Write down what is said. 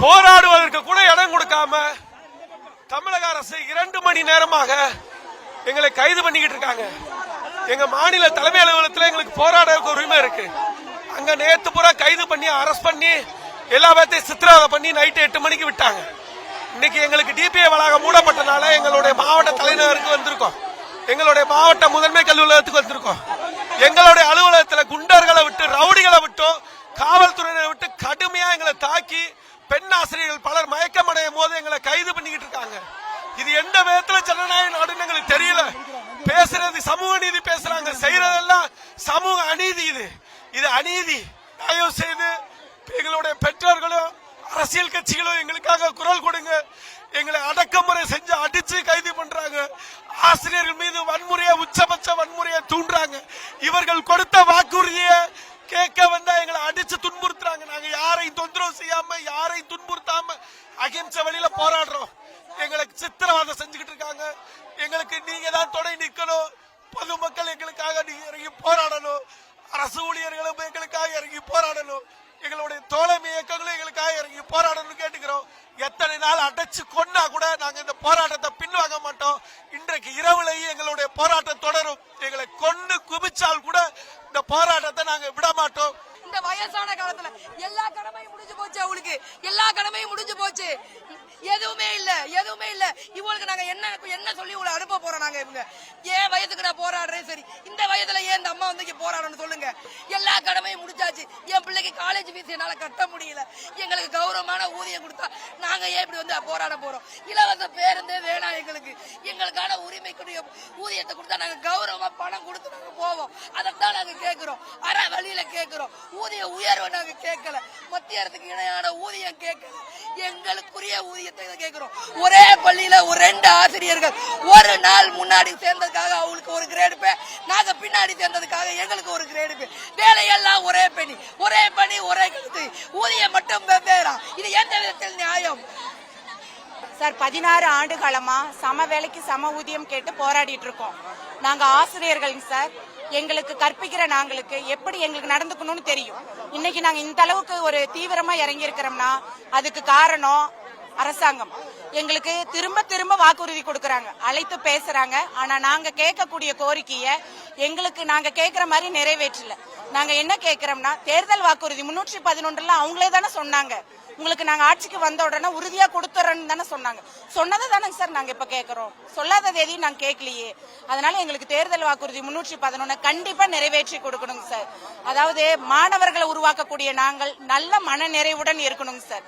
போராடுவதற்கு கூட இடம் கொடுக்காம தமிழக அரசு 2 மணி நேரமாக எங்களை கைது பண்ணிக்கிட்டு இருக்காங்க. எங்க மாநில தலைமை அலுவலகத்தில் எங்களுக்கு போராட உரிமை இருக்கு. அங்க நேத்து பூரா கைது பண்ணி அரெஸ்ட் பண்ணி எல்லா பேர்த்தையும் சித்திரவதை பண்ணி நைட்டு 8 மணிக்கு விட்டாங்க. இன்னைக்கு எங்களுக்கு டிபிஏ வளாகம் மூடப்பட்டனால எங்களுடைய மாவட்ட தலைநகருக்கு வந்திருக்கோம். எங்களுடைய மாவட்ட முதன்மை கல்வி அலுவலகத்துக்கு வந்திருக்கோம். எங்களுடைய அலுவலகத்தில் குண்டர்களை விட்டு ரவுடிகளை விட்டோம் காவல்துறையினரை விட்டு கடுமையா எங்களை தாக்கி பெண் ஆசிரியர்கள் பலர் மயக்கமடையும் போது எங்களை கைது பண்ணிக்கிட்டு இருக்காங்க. இது எந்த விதத்துல ஜனநாயக நாடுன்னு எங்களுக்கு தெரியல. பேசுறது சமூக நீதி பேசுறாங்க, செய்யறதெல்லாம் சமூக அநீதி. இது அநீதி. தயவு செய்து எங்களுடைய பெற்றோர்களும் அரசியல் கட்சிகளும் எங்களுக்காக குரல் கொடுங்க. எங்களை அடக்குமுறை செஞ்சு அடிச்சு கைது பண்றாங்க. ஆசிரியர்கள் மீது வன்முறையை உச்சபட்ச வன்முறையை தூண்டுறாங்க. இவர்கள் கொடுத்த வாக்குறுதியை கேட்க வந்தா எங்களை அடிச்சு துன்புறுத்துறாங்க. நாங்க யாரையும் தொந்தரவு செய்யாம யாரையும் துன்புறுத்தாம அகிம்சை வழியில போராடுறோம். எங்களுக்கு சித்திரவதை செஞ்சுக்கிட்டு இருக்காங்க. எங்களுக்கு நீங்க தான் துணை நிக்கணும். பொதுமக்கள் எங்களுக்காக நீங்க இறங்கி போராடணும். அரசு ஊழியர்களும் எங்களுக்காக இறங்கி போராடணும். எங்களுடைய தோழமை இயக்கங்களும் எங்களுக்காக இறங்கி போராடணும் கேட்டுக்கிறோம். எத்தனை நாள் அடைச்சு கொண்டா கூட நாங்க இந்த போராட்டத்தை பின்வாங்க மாட்டோம். இன்றைக்கு இரவுலையும் எங்களுடைய போராட்டம் தொடரும். எங்களை கொண்டு குவிச்சால் கூட இந்த போராட்டத்தை நாங்க விட மாட்டோம். இந்த வயசான காலத்துல எல்லா கடமையும் முடிஞ்சு போச்சு. அவங்களுக்கு எல்லா கடமையும் முடிஞ்சு போச்சு. எதுவுமே இல்ல. இவங்களுக்கு நாங்க என்ன சொல்லி உங்களை அனுப்ப போறோம்? நாங்க இவங்க ஏன் வயசுக்கு நான் போராடுறேன். சரி, இந்த வயதுல ஏன் இந்த அம்மா வந்து போராடணும் சொல்லுங்க. எல்லா கடமையும் முடிஞ்சாச்சு. என் பிள்ளைக்கு காலேஜ் ஃபீஸ் என்னால கட்ட முடியல. எங்களுக்கு கௌரவமான ஊதியம் கொடுத்தா நாங்க ஏன் இப்படி வந்து போராட போறோம்? இலவச பேருந்தே வேணாம் எங்களுக்கு. எங்களுக்கான உரிமைக்குரிய ஊதியத்தை கொடுத்தா நாங்க கௌரவமா பணம் கொடுத்து நாங்க போவோம். அதைத்தான் நாங்க கேட்கிறோம். அற வழியில கேட்கிறோம். ஊதிய உயர்வை நாங்க கேட்கல. மத்திய அரசுக்கு இணையான ஊதியம் கேட்கல. எங்களுக்குரிய ஊதியத்தை கேட்கிறோம். ஒரே பள்ளியில ஒரு 2 ஆசிரியர்கள் ஒரு நாள் முன்னாடி சேர்ந்ததுக்காக அவங்களுக்கு ஒரு கிரேடு பே, நாங்க பின்னாடி சேர்ந்ததுக்காக எங்களுக்கு ஒரு கிரேடு பே. வேலையெல்லாம் ஒரே பணி ஒரே கருத்து, ஊதியம் மட்டும் வெவ்வேறா. இது எந்த விதத்தில் நியாயம்? சார், 16 ஆண்டு காலமா சம வேலைக்கு சம ஊதியம் கேட்டு போராடிட்டு இருக்கோம். நாங்க ஆசிரியர்கள் சார். எங்களுக்கு கற்பிக்கிற நாங்களுக்கு எப்படி எங்களுக்கு நடந்துக்கணும்னு தெரியும். இன்னைக்கு நாங்க இந்த அளவுக்கு ஒரு தீவிரமா இறங்கி இருக்கிறோம்னா அதுக்கு காரணம் அரசாங்கம். எங்களுக்கு திரும்ப வாக்குறுதி கொடுக்கறாங்க, அழைத்து பேசுறாங்க. ஆனா நாங்க கேட்கக்கூடிய கோரிக்கைய எங்களுக்கு நாங்க கேட்கிற மாதிரி நிறைவேற்றல. நாங்க என்ன கேட்கிறோம்னா, தேர்தல் வாக்குறுதி 311 அவங்களே தானே சொன்னாங்க, உங்களுக்கு நாங்க ஆட்சிக்கு வந்த உடனே உறுதியா கொடுத்துறோன்னு தானே சொன்னாங்க. சொன்னதை தானே சார் நாங்க இப்ப கேட்கிறோம். சொல்லாதது எதையும் நாங்க கேட்கலையே. அதனால எங்களுக்கு தேர்தல் வாக்குறுதி 311 கண்டிப்பா நிறைவேற்றி கொடுக்கணுங்க சார். அதாவது மாணவர்களை உருவாக்கக்கூடிய நாங்கள் நல்ல மன நிறைவுடன் இருக்கணுங்க சார்.